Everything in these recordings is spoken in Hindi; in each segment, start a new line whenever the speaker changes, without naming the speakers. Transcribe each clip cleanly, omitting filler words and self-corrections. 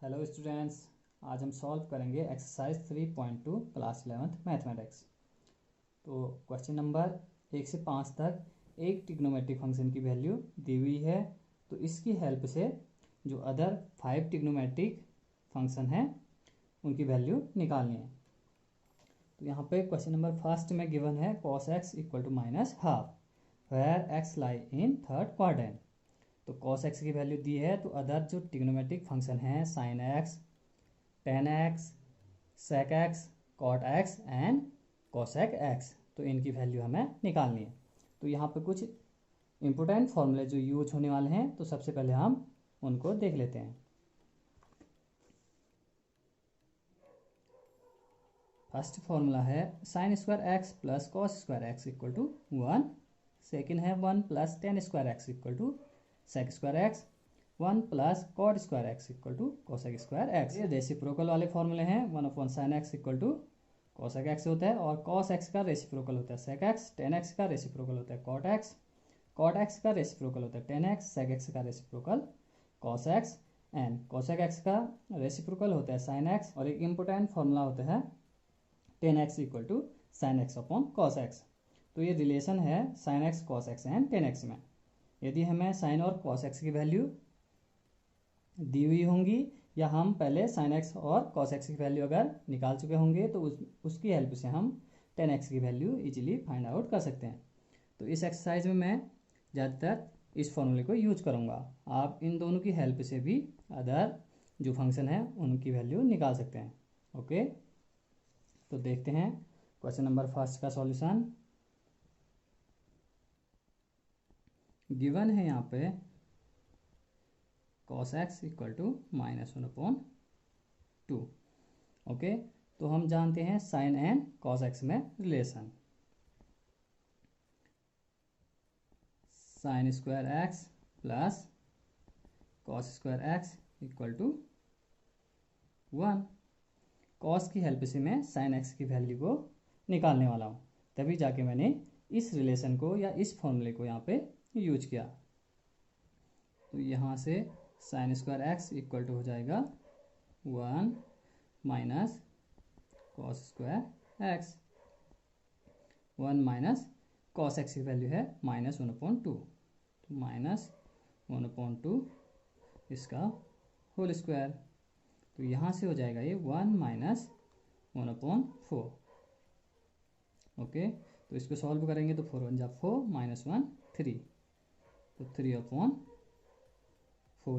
हेलो स्टूडेंट्स, आज हम सॉल्व करेंगे एक्सरसाइज 3.2 क्लास 11th मैथमेटिक्स। तो क्वेश्चन नंबर 1 से 5 तक एक ट्रिग्नोमेट्रिक फंक्शन की वैल्यू दी हुई है। तो इसकी हेल्प से जो अदर 5 ट्रिग्नोमेट्रिक फंक्शन हैं उनकी वैल्यू निकालनी है। तो यहाँ पे क्वेश्चन नंबर फर्स्ट में गिवन है cos x equal to minus half where x lie in third quadrant. तो cos x की वैल्यू दी है, तो अदर जो ट्रिग्नोमेट्रिक फंक्शन हैं sin x, tan x, sec x, cot x and cosec x, तो इनकी वैल्यू हमें निकालनी है। तो यहाँ पे कुछ इंपॉर्टेंट फॉर्मूले जो यूज होने वाले हैं, तो सबसे पहले हम उनको देख लेते हैं। फर्स्ट फॉर्मूला है sine square x plus cos square x equal to 1। Second है 1 plus tan square x equal to sec square x, 1 plus cot square x equal to cosec square x. ये रेसिप्रोकल वाले फॉर्मूले हैं। 1/sin sine x equal to cosec x होता है, और कॉस एक्स का रेसिप्रोकल होता है सेक एक्स, टेन एक्स का रेसिप्रोकल होता है कॉट एक्स, कॉट एक्स का रेसिप्रोकल होता है टेन एक्स, सेक एक्स का reciprocal cos x, and cosec x का रेसिप्रोकल होता है साइन एक्स। और एक इंपॉर्टेंट फॉर्मूला होता है tan x equal to sine x upon cos x. तो ये रिलेशन है sine x cos x and tan x में। यदि हमें साइन और कॉस एक्स की वैल्यू दी हुई होंगी, या हम पहले साइन एक्स और कॉस एक्स की वैल्यू अगर निकाल चुके होंगे, तो उसकी हेल्प से हम टेन एक्स की वैल्यू इजीली फाइंड आउट कर सकते हैं। तो इस एक्सरसाइज में मैं ज़्यादातर इस फॉर्मूले को यूज करूँगा। आप इन दोनों की हेल्प से भी अदर जो फंक्शन है उनकी वैल्यू निकाल सकते हैं। ओके, तो देखते हैं क्वेश्चन नंबर फर्स्ट का सॉल्यूशन। गिवन है यहाँ पे cos x equal to -1/2। Okay, तो हम जानते हैं साइन एंड cos x में relation. Sine square x plus cos square x equal to 1। Cos की हेल्प से मैं साइन एक्स की वैल्यू को निकालने वाला हूँ, तभी जाके मैंने इस रिलेशन को या इस फॉर्मूले को यहाँ पे यूज किया। तो यहाँ से sine square x equal to हो जाएगा 1 minus cos square x. 1 minus cos x की वैल्यू है -1/2, तो -1/2 इसका होल स्क्वायर। तो यहाँ से हो जाएगा ये 1 माइनस 1/4। ओके, तो इसको सॉल्व करेंगे तो 4 1 जा 4 -1 3, तो 3/4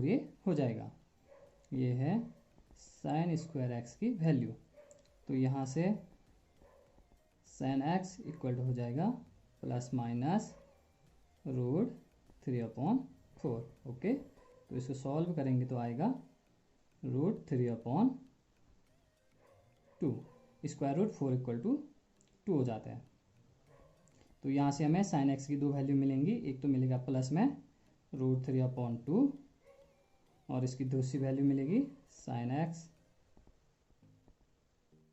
ये हो जाएगा। ये है साइन स्क्वायर एक्स की वैल्यू। तो यहाँ से साइन एक्स इक्वल टू हो जाएगा प्लस माइनस √3/4। ओके, तो इसको सॉल्व करेंगे तो आएगा √3/2। स्क्वायर रूट 4 इक्वल टू 2 हो जाता है। तो यहाँ से हमें साइन एक्स की दो वैल्यू मिलेंगी। एक तो मिलेगा प्लस में √3/2, और इसकी दूसरी वैल्यू मिलेगी sine x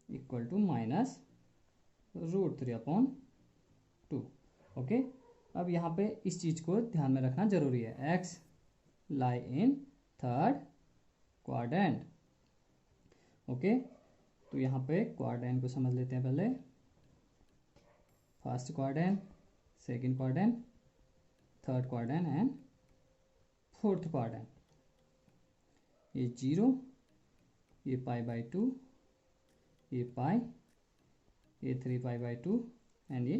equal to minus √3/2। Okay, अब यहाँ पे इस चीज़ को ध्यान में रखना जरूरी है। X lie in third quadrant. Okay, तो यहाँ पे क्वाड्रेंट को समझ लेते हैं पहले। First quadrant, second quadrant, third quadrant and fourth quadrant. ये 0, ये π/2, ये पाई, ये 3π/2 एंड ये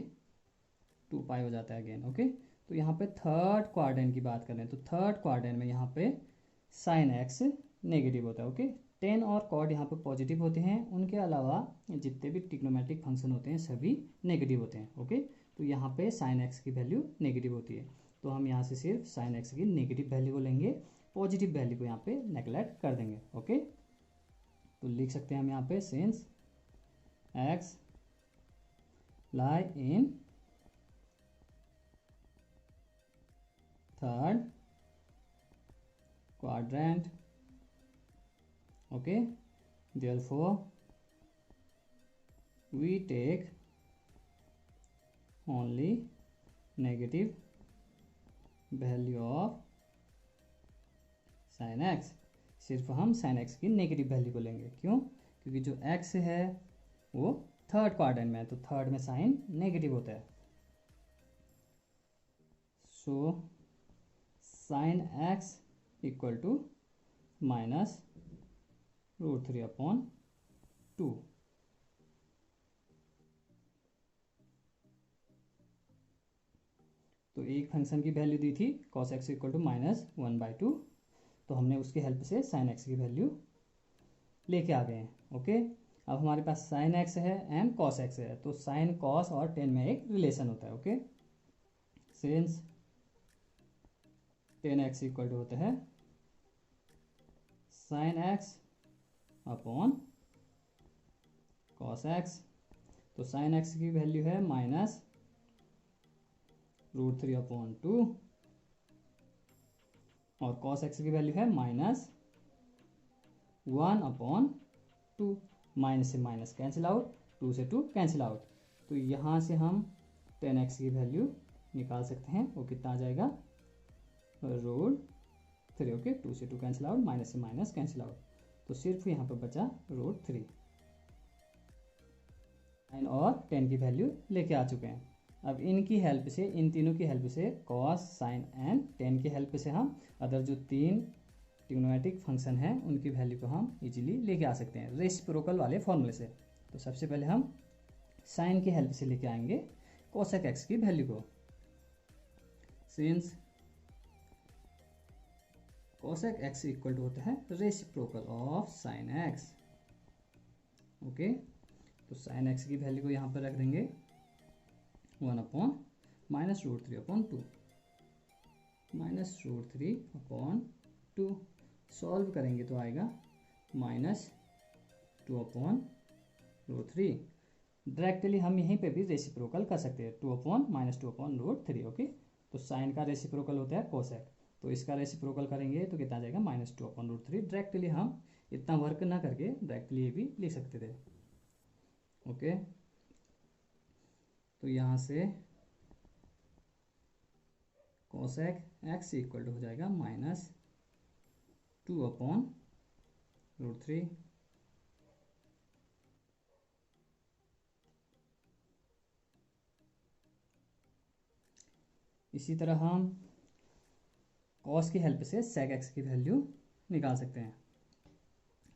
2π हो जाता है अगेन। ओके, तो यहाँ पे थर्ड क्वाड्रेंट की बात करें तो थर्ड क्वाड्रेंट में यहाँ पे साइन एक्स नेगेटिव होता है। ओके, टेन और कॉट यहाँ पे पॉजिटिव होते हैं, उनके अलावा जितने भी ट्रिग्नोमेट्रिक फंक्शन होते हैं सभी नेगेटिव होते हैं। ओके, तो यहाँ पे साइन एक्स की वैल्यू नेगेटिव होती है, तो हम यहाँ से सिर्फ साइन एक्स की नेगेटिव वैल्यू को लेंगे, पॉजिटिव वैल्यू को यहाँ पे नेगलेक्ट कर देंगे। ओके, तो लिख सकते हैं हम यहाँ पे since x lie in third quadrant, okay, therefore we take only negative value of sin x सिर्फ हम साइन एक्स की नेगेटिव वैल्यू को लेंगे। क्यों? क्योंकि जो एक्स है वो थर्ड क्वाड्रेंट में है, तो थर्ड में साइन नेगेटिव होता है। So sine x equal to minus √3/2। तो एक फंक्शन की वैल्यू दी थी cos x इक्वल टू -1/2, तो हमने उसकी हेल्प से साइन एक्स की वैल्यू लेके आ गए हैं। ओके, अब हमारे पास साइन एक्स है एंड cos x है, तो साइन cos और tan में एक रिलेशन होता है। Okay, since tan x equal to होता है sine x upon cos x, तो साइन एक्स की वैल्यू है -√3/2 और cos x की वैल्यू है -1/2। माइनस से माइनस कैंसिल आउट, 2 से 2 कैंसिल आउट, तो यहाँ से हम tan x की वैल्यू निकाल सकते हैं। वो कितना आ जाएगा? √3। ओके, 2 से 2 कैंसिल आउट, माइनस से माइनस कैंसिल आउट, तो सिर्फ यहाँ पर बचा √3। साइन और tan की वैल्यू लेके आ चुके हैं। अब इनकी हेल्प से, इन तीनों की हेल्प से, cos, sin एंड tan की हेल्प से हम अदर जो 3 ट्रिग्नोमेट्रिक फंक्शन हैं उनकी वैल्यू को हम इजीली लेके आ सकते हैं रेसिप्रोकल वाले फॉर्मूले से। तो सबसे पहले हम साइन की हेल्प से लेके आएंगे कोसेक एक्स की वैल्यू को। Since cosec x equal to होता है reciprocal of sine x. Okay, तो साइन एक्स की वैल्यू को यहाँ पर रख देंगे 1/-√3/2 -√3/2। सॉल्व करेंगे तो आएगा -2/√3। डायरेक्टली हम यहीं पे भी रेसिप्रोकल कर सकते हैं, 2/-2/√3। ओके, तो साइन का रेसिप्रोकल होता है कोसेक, तो इसका रेसिप्रोकल करेंगे तो कितना आ जाएगा? -2/√3। डायरेक्टली हम इतना वर्क ना करके डायरेक्टली ये भी लिख सकते थे। ओके, तो यहाँ से कोसेक एक्स इक्वल टू हो जाएगा -2/√3। इसी तरह हम कॉस की हेल्प से सेक एक्स की वैल्यू निकाल सकते हैं।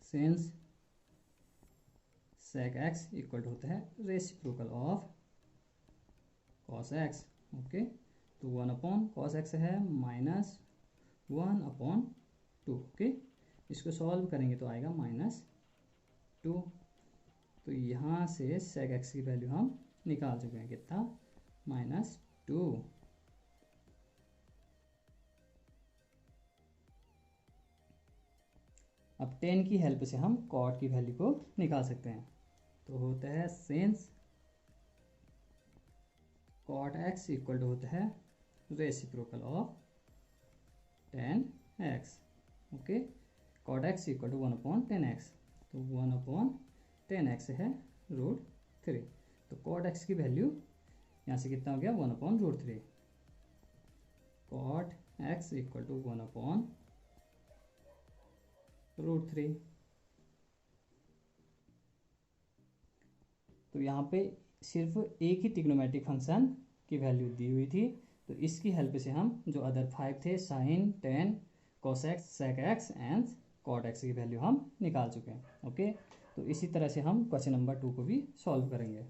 Since sec x equal to होता है reciprocal of cos x. Okay, तो 1/cos x है -1/2। ओके, इसको सॉल्व करेंगे तो आएगा -2। तो यहाँ से सेक एक्स की वैल्यू हम निकाल चुके हैं, कितना? -2। अब tan की हेल्प से हम cot की वैल्यू को निकाल सकते हैं, तो होता है since cot x equal to होता है reciprocal of tan x। Okay, cot x equal to 1/tan x, तो 1/tan x है √3, तो cot x की वैल्यू यहाँ से कितना हो गया? 1/√3। cot x equal to 1/√3। तो यहाँ पे सिर्फ एक ही ट्रिग्नोमेट्रिक फंक्शन की वैल्यू दी हुई थी, तो इसकी हेल्प से हम जो अदर 5 थे sine, tan, cosec, sec x and cot x की वैल्यू हम निकाल चुके हैं। ओके, तो इसी तरह से हम क्वेश्चन नंबर 2 को भी सॉल्व करेंगे।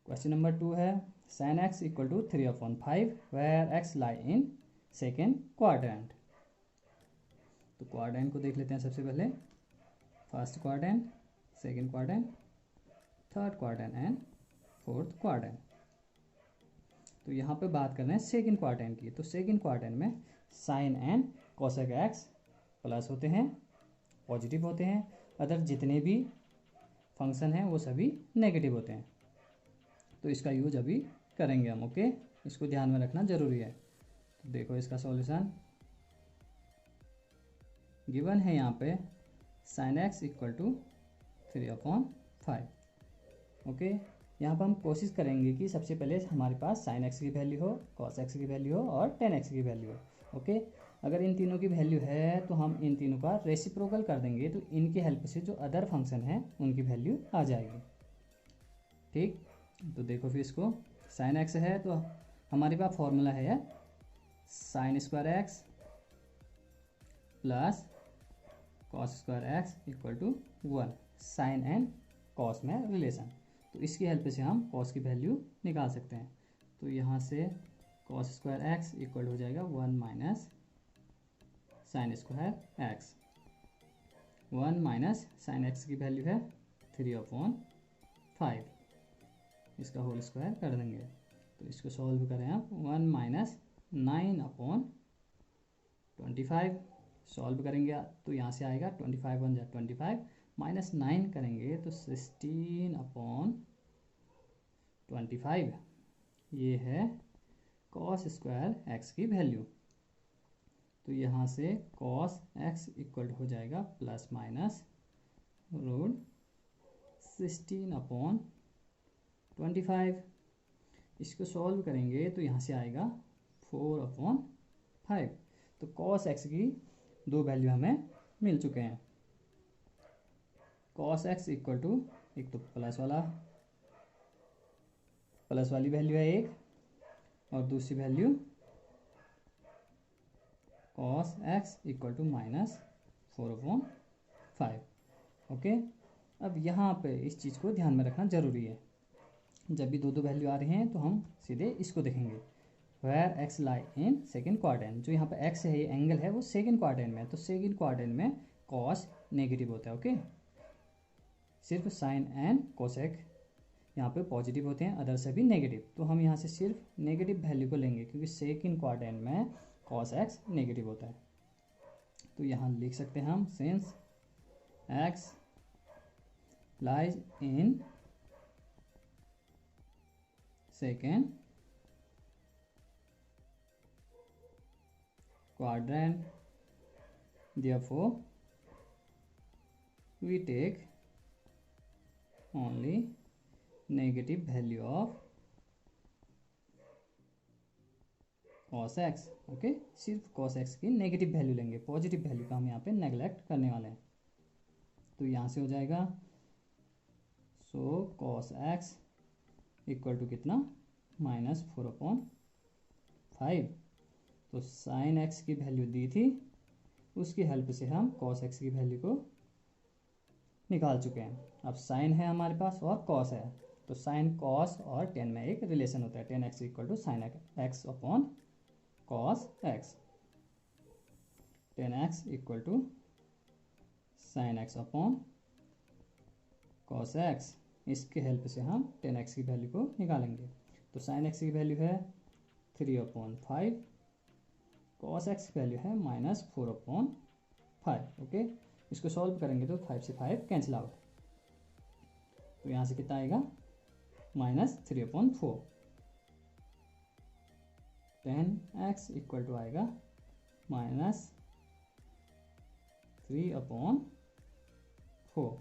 क्वेश्चन नंबर 2 है sine x equal to 3/5 where x lie in second quadrant. तो क्वाड्रेंट को देख लेते हैं सबसे पहले। First quadrant, second quadrant, third quadrant and fourth quadrant. तो यहाँ पे बात कर रहे हैं सेकेंड क्वाड्रेंट की। तो सेकेंड क्वाड्रेंट में sine and cosec x plus होते हैं, पॉजिटिव होते हैं, अदर जितने भी फंक्शन हैं वो सभी नेगेटिव होते हैं। तो इसका यूज अभी करेंगे हम। ओके, इसको ध्यान में रखना जरूरी है। तो देखो इसका सॉल्यूशन गिवन है यहाँ पे sine x equal to 3/5। Okay, यहाँ पर हम कोशिश करेंगे कि सबसे पहले हमारे पास साइन एक्स की वैल्यू हो, कॉस एक्स की वैल्यू हो और tan एक्स की वैल्यू हो। ओके, अगर इन तीनों की वैल्यू है तो हम इन तीनों का रेसिप्रोकल कर देंगे, तो इनकी हेल्प से जो अदर फंक्शन है उनकी वैल्यू आ जाएगी। ठीक, तो देखो फिर इसको, साइन एक्स है तो हमारे पास फॉर्मूला है sine square x plus cos square x equal to 1, sine and cos में रिलेशन। तो इसकी हेल्प से हम कॉस की वैल्यू निकाल सकते हैं। तो यहाँ से कॉस स्क्वायर एक्स इक्वल हो जाएगा 1 minus sign square x. 1 minus sign x की वैल्यू है 3/5, इसका होल स्क्वायर कर देंगे। तो इसको सॉल्व करें आप, 1 माइनस 9/25 सॉल्व करेंगे तो यहाँ से आएगा 25 1 जा 25, माइनस 9 करेंगे तो 16/25। ये है कॉस स्क्वायर एक्स की वैल्यू। तो यहाँ से कॉस एक्स इक्वल हो जाएगा प्लस माइनस रूट 16/25। इसको सॉल्व करेंगे तो यहाँ से आएगा 4/5। तो कॉस एक्स की दो वैल्यू हमें मिल चुके हैं। कॉस एक्स इक्वल टू, एक तो प्लस वाली वैल्यू है एक, और दूसरी value cos x equal to minus 4/5। Okay, अब यहाँ पे इस चीज़ को ध्यान में रखना ज़रूरी है। जब भी दो वैल्यू आ रही हैं तो हम सीधे इसको देखेंगे, where x lie in second quadrant. जो यहाँ पे एक्स है, ये एंगल है, वो सेकेंड क्वाड्रेंट में है, तो सेकेंड क्वाड्रेंट में कॉस नेगेटिव होता है। ओके, सिर्फ साइन एंड कोसेक यहाँ पे पॉजिटिव होते हैं, अदर सभी नेगेटिव। तो हम यहाँ से सिर्फ नेगेटिव वैल्यू को लेंगे क्योंकि सेकेंड क्वाड्रेंट में कॉस एक्स नेगेटिव होता है। तो यहाँ लिख सकते हैं हम, since x lies in second quadrant, therefore we take only negative value of cos x। Okay, सिर्फ cos x की नेगेटिव वैल्यू लेंगे, पॉजिटिव वैल्यू का हम यहाँ पे नेगलेक्ट करने वाले हैं। तो यहाँ से हो जाएगा, सो cos x इक्वल टू कितना, -4/5। तो साइन एक्स की वैल्यू दी थी, उसकी हेल्प से हम कॉस एक्स की वैल्यू को निकाल चुके हैं। अब साइन है हमारे पास और कॉस है, तो साइन कॉस और टेन में एक रिलेशन होता है, tan x equal to sine x upon cos x. Tan x equal to sine x upon cos x. इसके हेल्प से हम टेन एक्स की वैल्यू को निकालेंगे। तो साइन एक्स की वैल्यू है 3/5, कॉस एक्स की वैल्यू है -4/5। ओके, इसको सॉल्व करेंगे तो 5 से 5 कैंसिल आउट, तो यहाँ से कितना आएगा, -3/4। 10x इक्वल टू आएगा -3/4।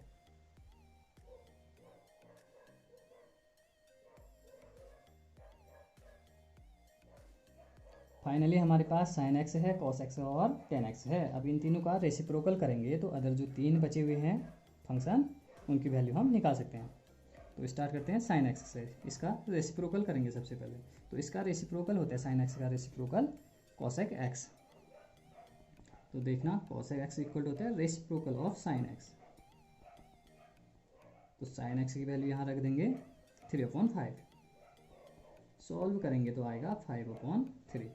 फाइनली हमारे पास साइन एक्स है, कॉस एक्स और टेन एक्स है। अब इन तीनों का रेसिप्रोकल करेंगे तो अदर जो तीन बचे हुए हैं फंक्शन, उनकी वैल्यू हम निकाल सकते हैं। तो स्टार्ट करते हैं साइन एक्स से, इसका रेसिप्रोकल करेंगे सबसे पहले। तो इसका रेसिप्रोकल होता है, साइन एक्स का रेसिप्रोकल कॉसेक एक्स। तो देखना, कॉसेक एक्स इक्वल होता है रेसिप्रोकल ऑफ साइन एक्स। तो साइन एक्स की वैल्यू यहाँ रख देंगे 3/5, सॉल्व करेंगे तो आएगा 5/3।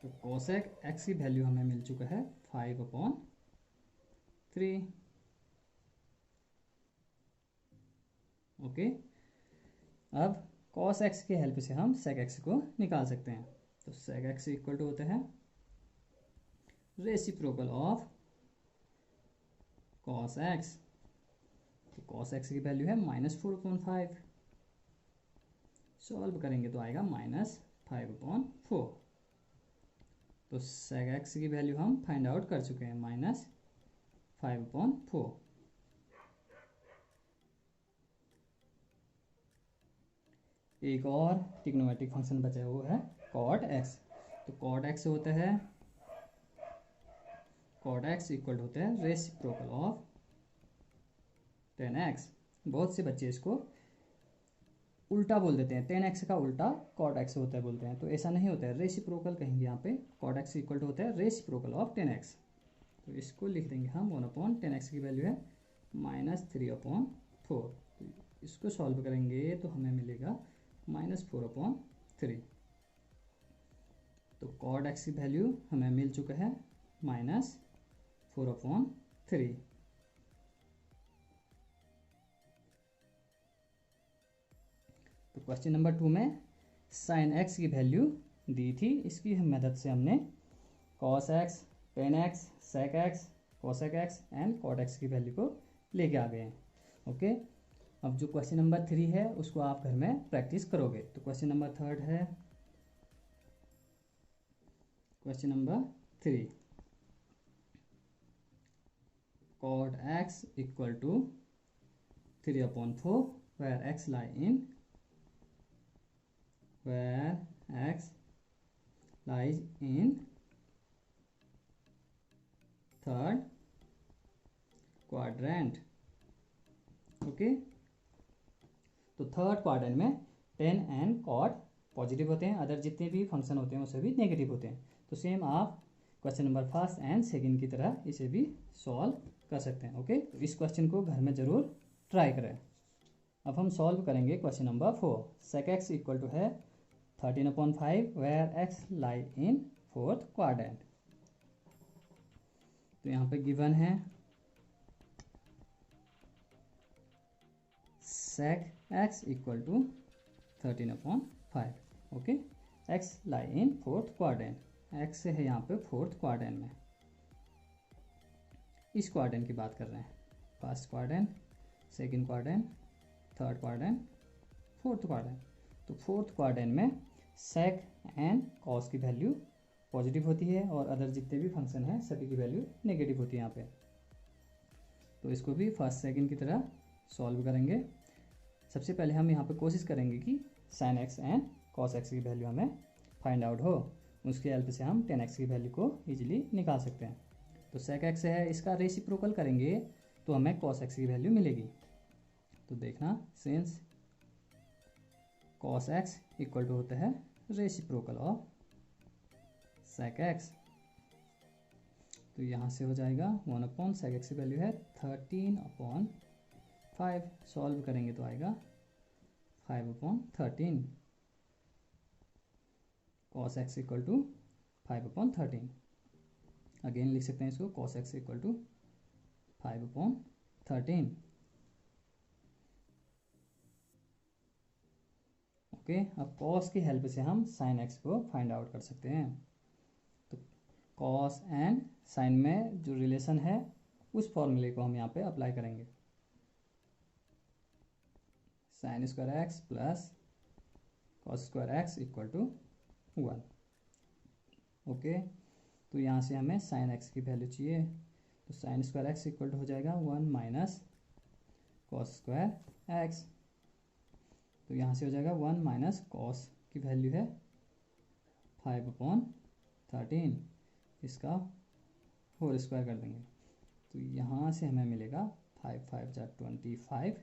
तो कोसेक एक्स की वैल्यू हमें मिल चुका है 5/3। ओके, अब कॉस एक्स की हेल्प से हम सेक एक्स को निकाल सकते हैं। तो सेक एक्स इक्वल टू होता है रेसिप्रोकल ऑफ कॉस एक्स। तो कॉस एक्स की वैल्यू है -4/5, सॉल्व करेंगे तो आएगा -5/4। तो सेक एक्स की वैल्यू हम फाइंड आउट कर चुके हैं, -5/4। एक और ट्रिग्नोमेट्रिक फंक्शन बचा है, वो है कॉट एक्स। तो कॉड एक्स होता है, कॉड एक्स इक्वल होता है रेसिप्रोकल ऑफ 10x। बहुत से बच्चे इसको उल्टा बोल देते हैं, 10x का उल्टा कॉड एक्स होता है बोलते हैं, तो ऐसा नहीं होता है, रेसिप्रोकल कहेंगे यहाँ पे। कॉड एक्स इक्वल टू होता है रेसिप्रोकल ऑफ 10x। तो इसको लिख देंगे हम 1/10x की वैल्यू है -3/4। तो इसको सॉल्व करेंगे तो हमें मिलेगा -4/3। तो कॉड एक्स की वैल्यू हमें मिल चुका है -4/3। तो क्वेश्चन नंबर 2 में साइन एक्स की वैल्यू दी थी, इसकी मदद से हमने cos x, tan x, sec x, cosec x and cot x की वैल्यू को लेके आ गए हैं। ओके, अब जो क्वेश्चन नंबर 3 है उसको आप घर में प्रैक्टिस करोगे। तो क्वेश्चन नंबर 3 है, question number 3, cot x equal to 3/4 where x lie in third quadrant. Okay, तो थर्ड क्वाड्रेंट में टेन एंड कॉट पॉजिटिव होते हैं, अदर जितने भी फंक्शन होते हैं वो सभी नेगेटिव होते हैं। तो सेम आप क्वेश्चन नंबर 1 एंड 2 की तरह इसे भी सॉल्व कर सकते हैं। ओके, तो इस क्वेश्चन को घर में ज़रूर ट्राई करें। अब हम सॉल्व करेंगे question number 4। Sec x equal to है 13/5 where x lie in fourth quadrant. तो यहाँ पे गिवन है sec x equal to 13/5। Okay, x lie in fourth quadrant, x है यहाँ पे फोर्थ क्वाड्रेंट में, इस क्वाड्रेंट की बात कर रहे हैं। First quadrant, second quadrant, third quadrant, fourth quadrant. तो फोर्थ क्वाड्रेंट में सेक एंड कॉस की वैल्यू पॉजिटिव होती है और अदर जितने भी फंक्शन हैं सभी की वैल्यू नेगेटिव होती है यहाँ पे। तो इसको भी फर्स्ट सेकंड की तरह सॉल्व करेंगे। सबसे पहले हम यहाँ पे कोशिश करेंगे कि sine x and cos x की वैल्यू हमें फाइंड आउट हो, उसकी हेल्प से हम 10x की वैल्यू को ईजिली निकाल सकते हैं। तो सेक एक्स है, इसका रेसिप्रोकल करेंगे तो हमें कॉस एक्स की वैल्यू मिलेगी। तो देखना, since cos x equal to होता है रेसिप्रोकल ऑफ सेक एक्स, तो यहाँ से हो जाएगा 1/सेक एक्स की वैल्यू है 13/5। सॉल्व करेंगे तो आएगा 5/13। Cos x equal to 5/13। Again लिख सकते हैं इसको, cos x equal to 5/13। Okay, अब कॉस की हेल्प से हम साइन एक्स को फाइंड आउट कर सकते हैं। तो कॉस एंड साइन में जो रिलेशन है उस फॉर्मूले को हम यहाँ पे अप्लाई करेंगे। Sine square x plus cos square x equal to 1। Okay, तो यहाँ से हमें साइन एक्स की वैल्यू चाहिए, तो sine square x equal to हो जाएगा 1 माइनस कॉस स्क्वायर एक्स। तो यहाँ से हो जाएगा 1 माइनस कॉस की वैल्यू है 5/13, इसका होल स्क्वायर कर देंगे। तो यहाँ से हमें मिलेगा 5 5 जा 25,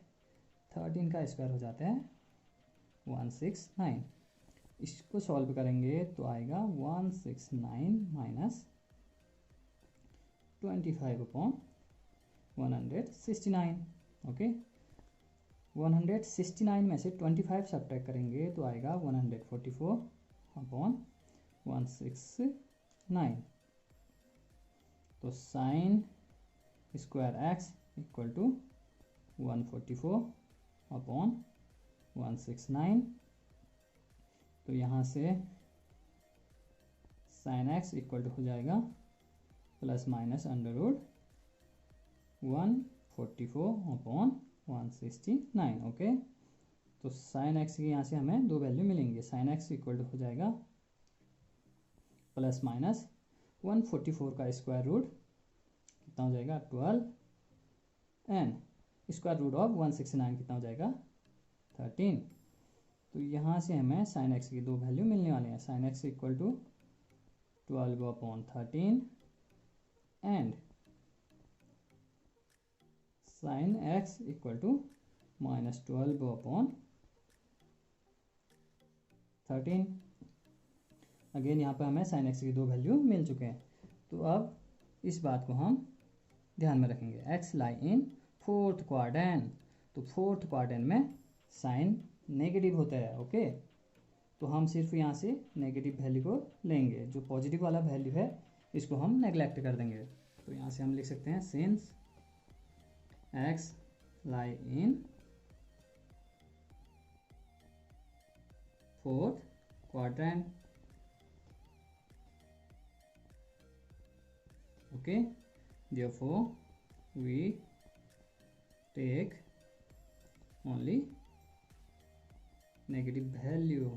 13 का स्क्वायर हो जाता है 169। इसको सॉल्व करेंगे तो आएगा 169 माइनस 25/169। ओके, 169 में से 25 सब्ट्रैक्ट करेंगे तो आएगा 144/169। तो sine square x equal to 144/169। तो यहाँ से साइन एक्स इक्वल टू हो जाएगा plus minus under root 144/169। Okay, तो साइन एक्स की यहाँ से हमें दो वैल्यू मिलेंगे। साइन एक्स इक्वल टू हो जाएगा प्लस माइनस 144 का स्क्वायर रूट कितना हो जाएगा 12 एंड स्क्वायर रूट ऑफ 169 कितना हो जाएगा 13। तो यहाँ से हमें साइन एक्स की दो वैल्यू मिलने वाले हैं। Sine x equal to 12/13 and sin x equal to -12/13। Again यहाँ पे हमें sin x की दो वैल्यू मिल चुके हैं। तो अब इस बात को हम ध्यान में रखेंगे। x lie in fourth quadrant, तो फोर्थ क्वाड्रेंट में साइन नेगेटिव होता है। ओके, तो हम सिर्फ यहाँ से नेगेटिव वैल्यू को लेंगे, जो पॉजिटिव वाला वैल्यू है इसको हम नेग्लेक्ट कर देंगे। तो यहाँ से हम लिख सकते हैं since x lie in fourth quadrant, okay, therefore we take only negative value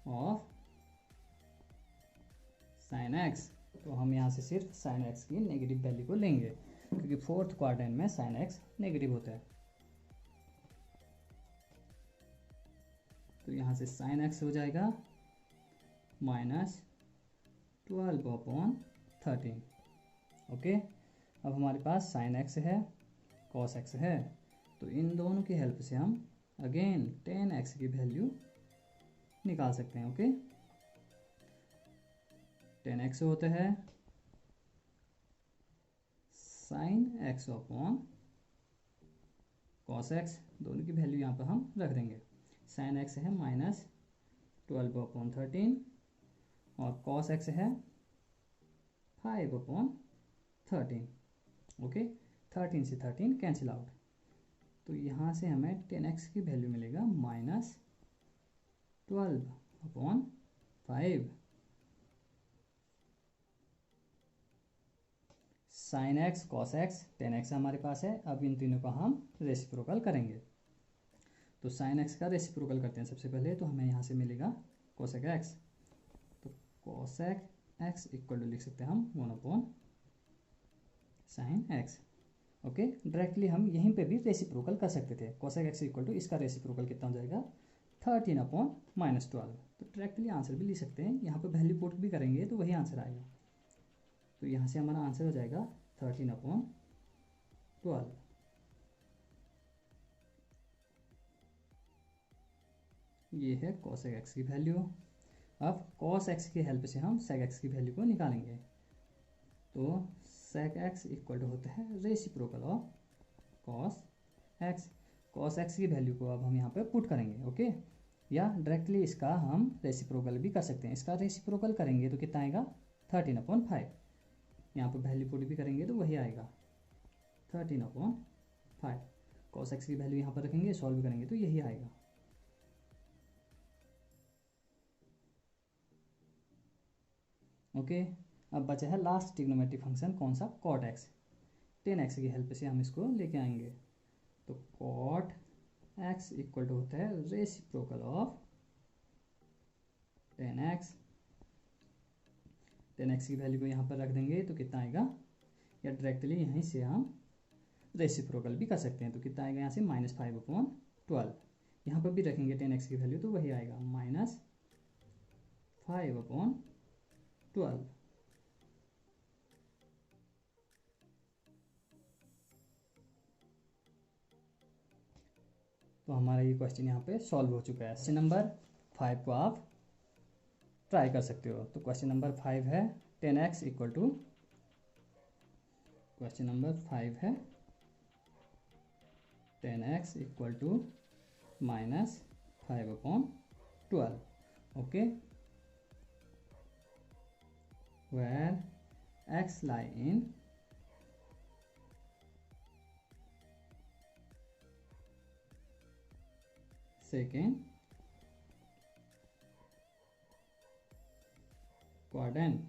of sin x। तो हम यहाँ से सिर्फ sin x की नेगेटिव वैल्यू को लेंगे, क्योंकि फोर्थ क्वाड्रेंट में sin x नेगेटिव होता है। तो यहाँ से sin x हो जाएगा -12/13। ओके, अब हमारे पास sin x है, cos x है, तो इन दोनों की हेल्प से हम अगेन tan x की वैल्यू निकाल सकते हैं। ओके, tan x होता है sin x upon cos x, दोनों की वैल्यू यहाँ पर हम रख देंगे। sin x है -12/13 और cos x है 5/13। ओके, 13 से 13 कैंसिल आउट, तो यहाँ से हमें tan x की वैल्यू मिलेगा -12/5। sin x, cos x, tan x हमारे पास है। अब इन तीनों का हम रेसिप्रोकल करेंगे। तो sin x का रेसिप्रोकल करते हैं सबसे पहले, तो हमें यहाँ से मिलेगा cosec x। तो cosec x इक्वल टू लिख सकते हैं हम 1/sin x। ओके, डायरेक्टली हम यहीं पे भी रेसिप्रोकल कर सकते थे। cosec x इक्वल टू इसका रेसिप्रोकल कितना हो जाएगा 13/-12। तो डायरेक्टली आंसर भी लिख सकते हैं, यहाँ पे वैल्यू पुट भी करेंगे तो वही आंसर आएगा। तो यहाँ से हमारा आंसर हो जाएगा 13/12। ये है cosec x की वैल्यू। अब cos x की हेल्प से हम sec x की वैल्यू को निकालेंगे। तो sec x इक्वल टू होता है reciprocal of cos x। cos x की वैल्यू को अब हम यहाँ पे पुट करेंगे। ओके, या डायरेक्टली इसका हम रेसिप्रोकल भी कर सकते हैं। इसका रेसिप्रोकल करेंगे तो कितना आएगा 13/5। यहाँ पे वैल्यू पुट भी करेंगे तो वही आएगा 13/5। cos x की वैल्यू यहाँ पर रखेंगे, सॉल्व करेंगे तो यही आएगा। ओके, अब बचा है लास्ट ट्रिग्नोमेट्रिक फंक्शन, कौन सा, cot x। tan x की हेल्प से हम इसको लेके आएंगे। तो cot x इक्वल टू होता है reciprocal of tan x। tan x की वैल्यू को यहाँ पर रख देंगे तो कितना आएगा, या डायरेक्टली यहीं से हम रेसिप्रोकल भी कर सकते हैं। तो कितना आएगा यहाँ से -5/12। यहाँ पर भी रखेंगे tan x की वैल्यू तो वही आएगा -5/12। तो हमारा ये क्वेश्चन यहाँ पे सॉल्व हो चुका है। क्वेश्चन नंबर 5 को आप ट्राई कर सकते हो। तो क्वेश्चन नंबर 5 है tan x equal to, question number 5 है tan x equal to -5/12। Okay, where x lie in second quadrant